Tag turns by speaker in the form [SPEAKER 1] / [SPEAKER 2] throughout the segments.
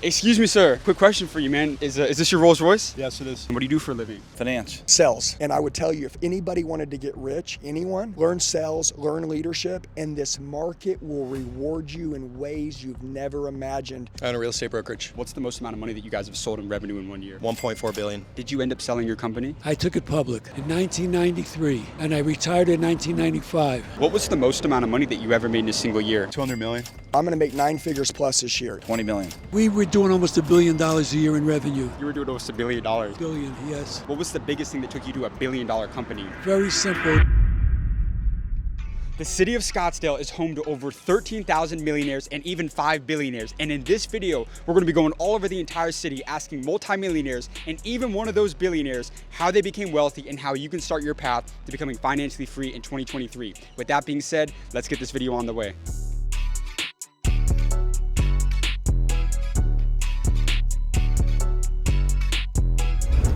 [SPEAKER 1] Excuse me, sir. Quick question for you, man. Is this your Rolls Royce?
[SPEAKER 2] Yes, it is.
[SPEAKER 1] What do you do for a living?
[SPEAKER 3] Finance.
[SPEAKER 4] Sales. And I would tell you, if anybody wanted to get rich, anyone, learn sales, learn leadership, and this market will reward you in ways you've never imagined.
[SPEAKER 2] I own a real estate brokerage.
[SPEAKER 1] What's the most amount of money that you guys have sold in revenue in 1 year?
[SPEAKER 2] 1.4 billion.
[SPEAKER 1] Did you end up selling your company?
[SPEAKER 5] I took it public in 1993, and I retired in 1995.
[SPEAKER 1] What was the most amount of money that you ever made in a single year?
[SPEAKER 2] 200 million.
[SPEAKER 4] I'm going to make 9 figures plus this year.
[SPEAKER 3] 20 million.
[SPEAKER 5] We were doing almost $1 billion a year in revenue.
[SPEAKER 1] You were doing almost $1 billion.
[SPEAKER 5] Billion, yes.
[SPEAKER 1] What was the biggest thing that took you to $1 billion company?
[SPEAKER 5] Very simple.
[SPEAKER 1] The city of Scottsdale is home to over 13,000 millionaires and even 5 billionaires. And in this video, we're going to be going all over the entire city asking multimillionaires and even one of those billionaires how they became wealthy and how you can start your path to becoming financially free in 2023. With that being said, let's get this video on the way.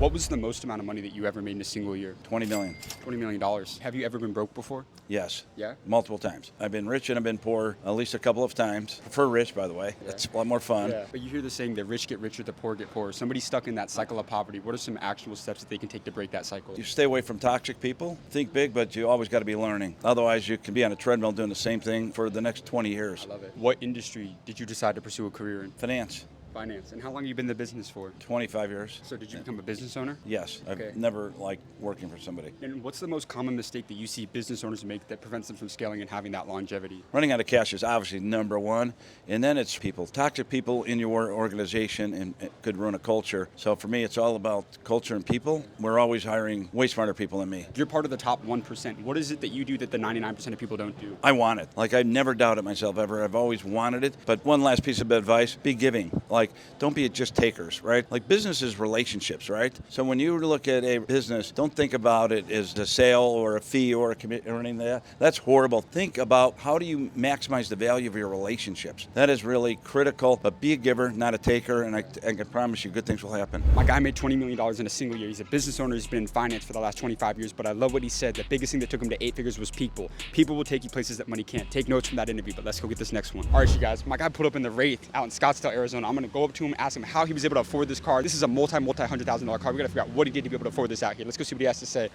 [SPEAKER 1] What was the most amount of money that you ever made in a single year?
[SPEAKER 3] 20 million.
[SPEAKER 1] $20 million. Have you ever been broke before?
[SPEAKER 3] Yes.
[SPEAKER 1] Yeah?
[SPEAKER 3] Multiple times. I've been rich and I've been poor at least a couple of times. Prefer rich, by the way.
[SPEAKER 1] Yeah.
[SPEAKER 3] That's a lot more fun.
[SPEAKER 1] Yeah. But you hear the saying, the rich get richer, the poor get poorer. Somebody's stuck in that cycle of poverty. What are some actionable steps that they can take to break that cycle?
[SPEAKER 3] You stay away from toxic people. Think big, but you always got to be learning. Otherwise, you can be on a treadmill doing the same thing for the next 20 years.
[SPEAKER 1] I love it. What industry did you decide to pursue a career in?
[SPEAKER 3] Finance.
[SPEAKER 1] Finance. And how long have you been in the business for?
[SPEAKER 3] 25 years.
[SPEAKER 1] So did you become a business owner?
[SPEAKER 3] Yes.
[SPEAKER 1] Okay.
[SPEAKER 3] I've never liked working for somebody.
[SPEAKER 1] And what's the most common mistake that you see business owners make that prevents them from scaling and having that longevity?
[SPEAKER 3] Running out of cash is obviously number one, and then it's people. Toxic people in your organization and it could ruin a culture. So for me, it's all about culture and people. We're always hiring way smarter people than me.
[SPEAKER 1] You're part of the top 1%. What is it that you do that the 99% of people don't do?
[SPEAKER 3] I want it. Like, I never doubted myself ever. I've always wanted it. But one last piece of advice, be giving. Like, don't be just takers, right? Like, business is relationships, right? So when you look at a business, don't think about it as a sale or a fee or a commitment or anything like that. That's horrible. Think about how do you maximize the value of your relationships. That is really critical. But be a giver, not a taker, and I can promise you good things will happen.
[SPEAKER 1] My guy made $20 million in a single year. He's a business owner. He's been in finance for the last 25 years, but I love what he said. The biggest thing that took him to 8 figures was people. People will take you places that money can't. Take notes from that interview, but let's go get this next one. All right, you guys, my guy pulled up in the Wraith out in Scottsdale, Arizona. I'm gonna go up to him, ask him how he was able to afford this car. This is a multi-$100,000 car. We gotta figure out what he did to be able to afford this out here. Let's go see what he has to say.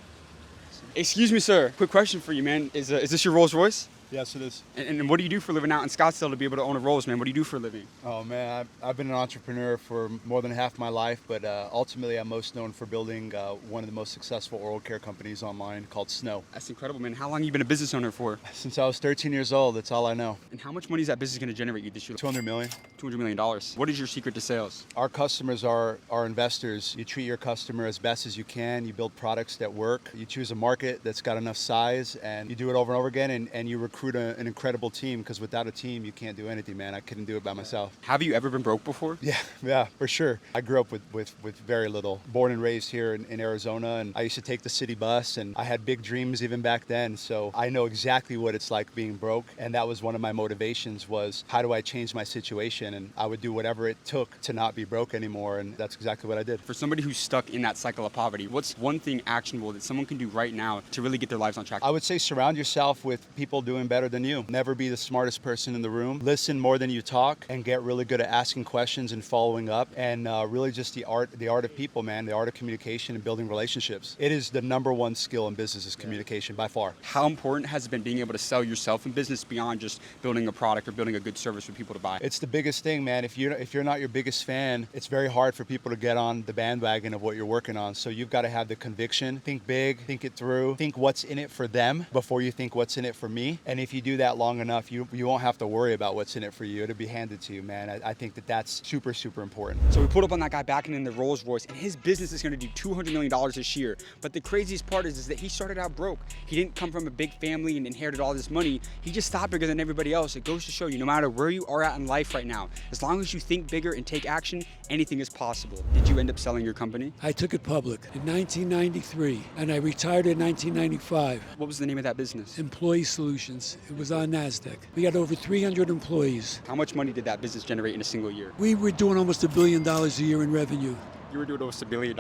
[SPEAKER 1] Excuse me, sir. Quick question for you, man. Is this your Rolls Royce?
[SPEAKER 2] Yes, it is.
[SPEAKER 1] And what do you do for a living out in Scottsdale to be able to own a Rolls, man? What do you do for a living?
[SPEAKER 2] Oh, man, I've been an entrepreneur for more than half my life, but ultimately I'm most known for building one of the most successful oral care companies online called Snow.
[SPEAKER 1] That's incredible, man. How long have you been a business owner for?
[SPEAKER 2] Since I was 13 years old, that's all I know.
[SPEAKER 1] And how much money is that business going to generate you this year?
[SPEAKER 2] 200 million.
[SPEAKER 1] $200 million. What is your secret to sales?
[SPEAKER 2] Our customers are our investors. You treat your customer as best as you can. You build products that work. You choose a market that's got enough size, and you do it over and over again, and you recruit an incredible team, because without a team, you can't do anything, man. I couldn't do it by myself.
[SPEAKER 1] Have you ever been broke before?
[SPEAKER 2] Yeah, for sure. I grew up with very little. Born and raised here in Arizona, and I used to take the city bus, and I had big dreams even back then. So I know exactly what it's like being broke, and that was one of my motivations was, how do I change my situation? And I would do whatever it took to not be broke anymore, and that's exactly what I did.
[SPEAKER 1] For somebody who's stuck in that cycle of poverty, what's one thing actionable that someone can do right now to really get their lives on track?
[SPEAKER 2] I would say surround yourself with people doing better than you. Never be the smartest person in the room. Listen more than you talk, and get really good at asking questions and following up, and really just the art of people, man, the art of communication and building relationships. It is the number one skill in business is communication by far.
[SPEAKER 1] How important has it been being able to sell yourself in business beyond just building a product or building a good service for people to buy?
[SPEAKER 2] It's the biggest thing, man. If you're not your biggest fan, it's very hard for people to get on the bandwagon of what you're working on. So you've got to have the conviction, think big, think it through, think what's in it for them before you think what's in it for me. And if you do that long enough, you won't have to worry about what's in it for you. It'll be handed to you, man. I think that's super, super important.
[SPEAKER 1] So we pulled up on that guy backing in the Rolls Royce, and his business is going to do $200 million this year. But the craziest part is that he started out broke. He didn't come from a big family and inherited all this money. He just thought bigger than everybody else. It goes to show you, no matter where you are at in life right now, as long as you think bigger and take action, anything is possible. Did you end up selling your company?
[SPEAKER 5] I took it public in 1993, and I retired in 1995.
[SPEAKER 1] What was the name of that business?
[SPEAKER 5] Employee Solutions. It was on NASDAQ. We had over 300 employees.
[SPEAKER 1] How much money did that business generate in a single year?
[SPEAKER 5] We were doing almost $1 billion a year in revenue.
[SPEAKER 1] You were doing almost $1 billion.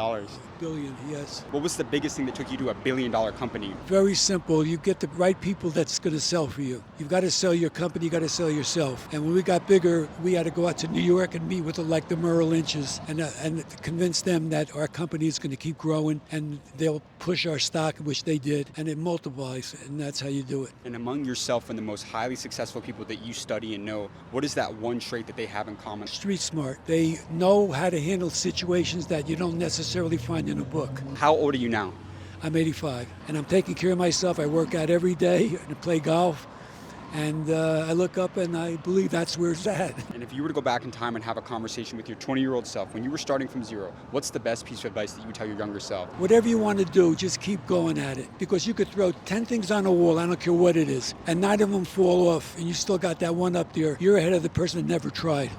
[SPEAKER 5] Billion, yes.
[SPEAKER 1] What was the biggest thing that took you to $1 billion company?
[SPEAKER 5] Very simple. You get the right people that's going to sell for you. You've got to sell your company, you got to sell yourself. And when we got bigger, we had to go out to New York and meet with the Merrill Lynches and convince them that our company is going to keep growing and they'll push our stock, which they did, and it multiplies, and that's how you do it.
[SPEAKER 1] And among yourself and the most highly successful people that you study and know, what is that one trait that they have in common?
[SPEAKER 5] Street smart. They know how to handle situations that you don't necessarily find in a book.
[SPEAKER 1] How old are you now?
[SPEAKER 5] I'm 85, and I'm taking care of myself. I work out every day and play golf. And I look up and I believe that's where it's at.
[SPEAKER 1] And if you were to go back in time and have a conversation with your 20-year-old self, when you were starting from zero, what's the best piece of advice that you would tell your younger self?
[SPEAKER 5] Whatever you want to do, just keep going at it. Because you could throw 10 things on a wall, I don't care what it is, and 9 of them fall off, and you still got that one up there. You're ahead of the person that never tried.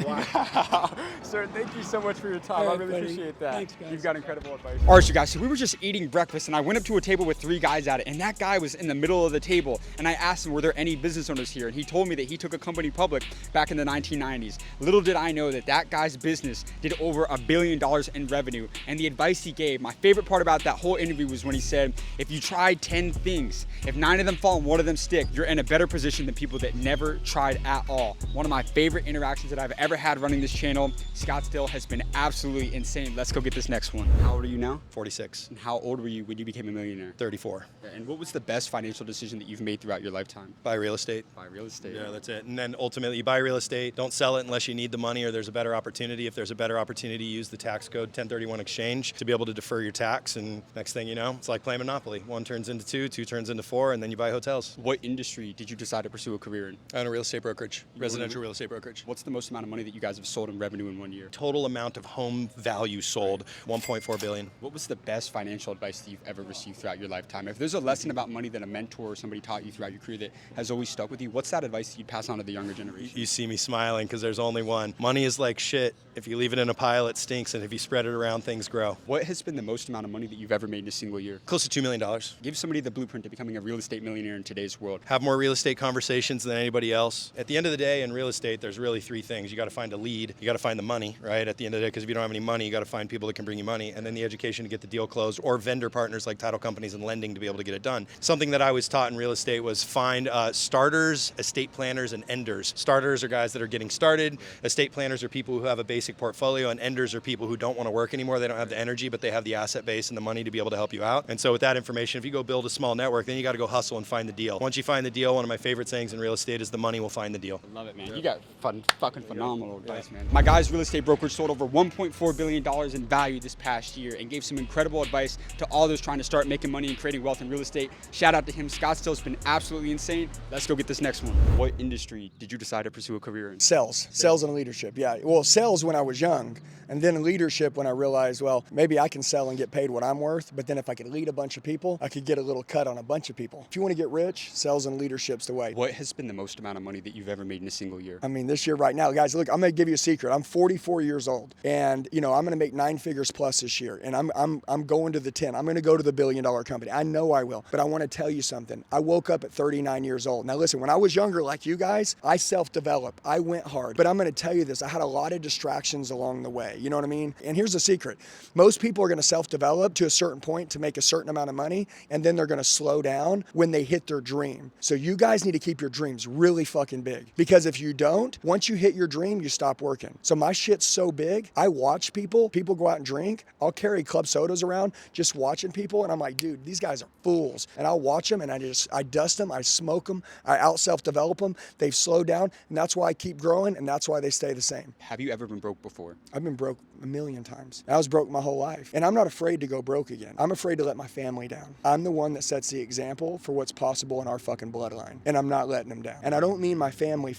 [SPEAKER 1] Wow. Sir, thank you so much for your time.
[SPEAKER 5] All right,
[SPEAKER 1] I really
[SPEAKER 5] buddy.
[SPEAKER 1] appreciate that.
[SPEAKER 5] Thanks, guys.
[SPEAKER 1] You've got incredible advice. All right, you guys, so we were just eating breakfast, and I went up to a table with 3 guys at it, and that guy was in the middle of the table, and I asked him, were there any business owners here? And he told me that he took a company public back in the 1990s. Little did I know that that guy's business did over $1 billion in revenue, and the advice he gave, my favorite part about that whole interview was when he said, if you try 10 things, if 9 of them fall and 1 of them stick, you're in a better position than people that never tried at all. One of my favorite interactions that I've ever had running this channel. Scottsdale has been absolutely insane. Let's go get this next one. How old are you now?
[SPEAKER 6] 46.
[SPEAKER 1] And how old were you when you became a millionaire?
[SPEAKER 6] 34.
[SPEAKER 1] And what was the best financial decision that you've made throughout your lifetime?
[SPEAKER 6] Buy real estate.
[SPEAKER 1] Buy real estate.
[SPEAKER 6] Yeah, that's it. And then ultimately, you buy real estate. Don't sell it unless you need the money or there's a better opportunity. If there's a better opportunity, use the tax code 1031 exchange to be able to defer your tax. And next thing you know, it's like playing Monopoly. 1 turns into 2, 2 turns into 4, and then you buy hotels.
[SPEAKER 1] What industry did you decide to pursue a career in?
[SPEAKER 6] I own a real estate brokerage, residential real estate brokerage.
[SPEAKER 1] What's the most amount of money that you guys have sold in revenue in 1 year?
[SPEAKER 6] Total amount of home value sold, 1.4 billion.
[SPEAKER 1] What was the best financial advice that you've ever received throughout your lifetime? If there's a lesson about money that a mentor or somebody taught you throughout your career that has always stuck with you, what's that advice that you'd pass on to the younger generation?
[SPEAKER 6] You see me smiling because there's only one. Money is like shit. If you leave it in a pile, it stinks, and if you spread it around, things grow.
[SPEAKER 1] What has been the most amount of money that you've ever made in a single year?
[SPEAKER 6] Close to $2 million.
[SPEAKER 1] Give somebody the blueprint to becoming a real estate millionaire in today's world.
[SPEAKER 6] Have more real estate conversations than anybody else. At the end of the day, in real estate, there's really 3 things. You got to find a lead. You got to find the money, right? At the end of the day, because if you don't have any money, you got to find people that can bring you money, and then the education to get the deal closed, or vendor partners like title companies and lending to be able to get it done. Something that I was taught in real estate was find starters, estate planners, and enders. Starters are guys that are getting started. Estate planners are people who have a basic portfolio, and enders are people who don't want to work anymore. They don't have the energy, but they have the asset base and the money to be able to help you out. And so with that information, if you go build a small network, then you got to go hustle and find the deal. Once you find the deal, one of my favorite sayings in real estate is the money will find the deal.
[SPEAKER 1] I love it, man. You got fucking phenomenal advice, man. My guy's real estate brokerage sold over $1.4 billion in value this past year and gave some incredible advice to all those trying to start making money and creating wealth in real estate. Shout out to him. Scottsdale's been absolutely insane. Let's go get this next one. What industry did you decide to pursue a career in?
[SPEAKER 4] Sales and leadership. Yeah. Well, sales when I was young, and then leadership when I realized, well, maybe I can sell and get paid what I'm worth, but then if I could lead a bunch of people, I could get a little cut on a bunch of people. If you want to get rich, sales and leadership's the way.
[SPEAKER 1] What has been the most amount of money that you've ever made in a single year?
[SPEAKER 4] I mean, this year right now, guys, look, I'm going to give you a secret. I'm 44 years old, and I'm going to make 9 figures plus this year, and I'm going to the 10. I'm going to go to the $1 billion company. I know I will, but I want to tell you something. I woke up at 39 years old. Now listen, when I was younger like you guys, I self-developed. I went hard, but I'm going to tell you this. I had a lot of distractions along the way. You know what I mean? And here's the secret. Most people are going to self-develop to a certain point to make a certain amount of money, and then they're going to slow down when they hit their dream. So you guys need to keep your dreams really fucking big, because if you don't, once you hit your dream, you stop working. So my shit's so big, I watch people go out and drink. I'll carry club sodas around just watching people, and I'm like, dude, these guys are fools. And I'll watch them, and I dust them, I smoke them, I out self-develop them. They've slowed down, and that's why I keep growing, and that's why they stay the same.
[SPEAKER 1] Have you ever been broke before?
[SPEAKER 4] I've been broke a million times. I was broke my whole life, and I'm not afraid to go broke again. I'm afraid to let my family down. I'm the one that sets the example for what's possible in our fucking bloodline, and I'm not letting them down. And I don't mean my family.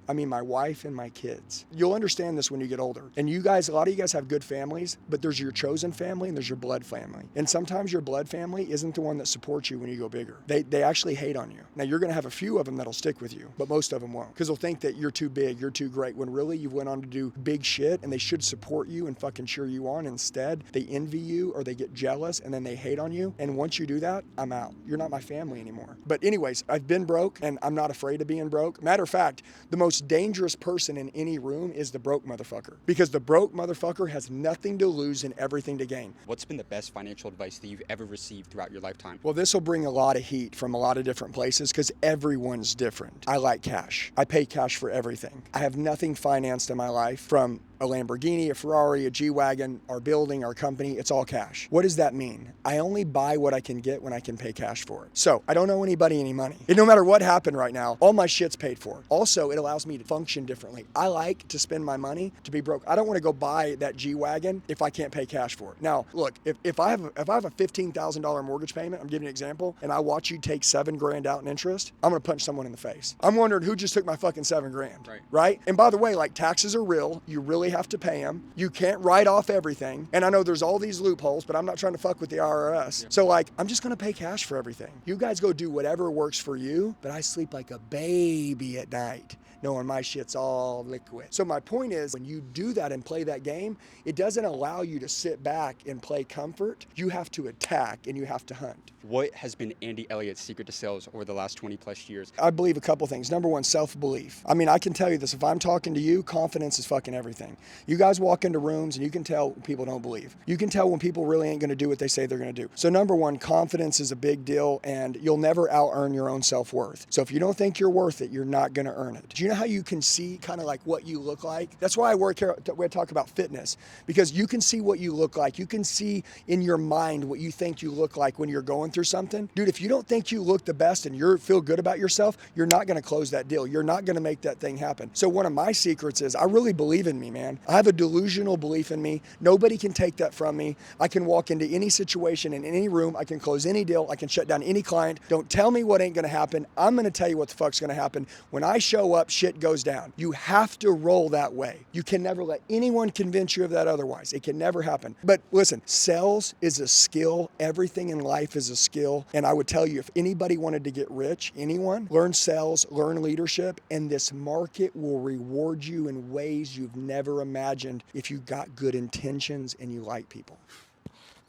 [SPEAKER 4] I mean my wife and my kids. You'll understand this when you get older. And you guys, a lot of you guys have good families, but there's your chosen family and there's your blood family. And sometimes your blood family isn't the one that supports you when you go bigger. They actually hate on you. Now you're gonna have a few of them that'll stick with you, but most of them won't, because they'll think that you're too big, you're too great, when really you went on to do big shit, and they should support you and fucking cheer you on. Instead, they envy you or they get jealous and then they hate on you. And once you do that, I'm out. You're not my family anymore. But anyways, I've been broke and I'm not afraid of being broke. Matter of fact, the most dangerous person in any room is the broke motherfucker, because the broke motherfucker has nothing to lose and everything to gain.
[SPEAKER 1] What's been the best financial advice that you've ever received throughout your lifetime?
[SPEAKER 4] Well, this will bring a lot of heat from a lot of different places because everyone's different. I like cash. I pay cash for everything. I have nothing financed in my life, from a Lamborghini, a Ferrari, a G-Wagon, our building, our company, it's all cash. What does that mean? I only buy what I can get when I can pay cash for it. So I don't owe anybody any money. And no matter what happened right now, all my shit's paid for. Also, it allows me to function differently. I like to spend my money to be broke. I don't want to go buy that G-Wagon if I can't pay cash for it. Now, look, if I have a $15,000 mortgage payment, I'm giving you an example, and I watch you take $7,000 out in interest, I'm gonna punch someone in the face. I'm wondering who just took my fucking $7,000, right? And by the way, like, taxes are real. You really have to pay them. You can't write off everything. And I know there's all these loopholes, but I'm not trying to fuck with the IRS. So like, I'm just gonna pay cash for everything. You guys go do whatever works for you, but I sleep like a baby at night, knowing my shit's all liquid. So my point is, when you do that and play that game, it doesn't allow you to sit back and play comfort. You have to attack and you have to hunt.
[SPEAKER 1] What has been Andy Elliott's secret to sales over the last 20 plus years?
[SPEAKER 4] I believe a couple things. Number one, self-belief. I mean, I can tell you this, if I'm talking to you, confidence is fucking everything. You guys walk into rooms and you can tell when people don't believe. You can tell when people really ain't gonna do what they say they're gonna do. So number one, confidence is a big deal, and you'll never out-earn your own self-worth. So if you don't think you're worth it, you're not gonna earn it. Do you know how you can see kind of like what you look like? That's why I talk about fitness, because you can see what you look like. You can see in your mind what you think you look like when you're going through something. Dude, if you don't think you look the best and you feel good about yourself, you're not gonna close that deal. You're not gonna make that thing happen. So one of my secrets is I really believe in me, man. I have a delusional belief in me. Nobody can take that from me. I can walk into any situation in any room. I can close any deal. I can shut down any client. Don't tell me what ain't gonna happen. I'm gonna tell you what the fuck's gonna happen. When I show up, shit goes down. You have to roll that way. You can never let anyone convince you of that otherwise. It can never happen. But listen, sales is a skill. Everything in life is a skill. And I would tell you, if anybody wanted to get rich, anyone, learn sales, learn leadership, and this market will reward you in ways you've never imagined if you got good intentions and you like people.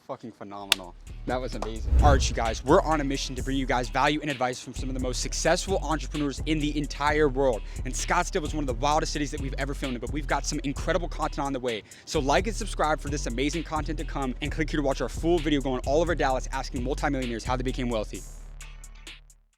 [SPEAKER 1] Fucking phenomenal. That was amazing. All right, you guys, we're on a mission to bring you guys value and advice from some of the most successful entrepreneurs in the entire world. And Scottsdale was one of the wildest cities that we've ever filmed in, but we've got some incredible content on the way. So like and subscribe for this amazing content to come, and click here to watch our full video going all over Dallas asking multimillionaires how they became wealthy.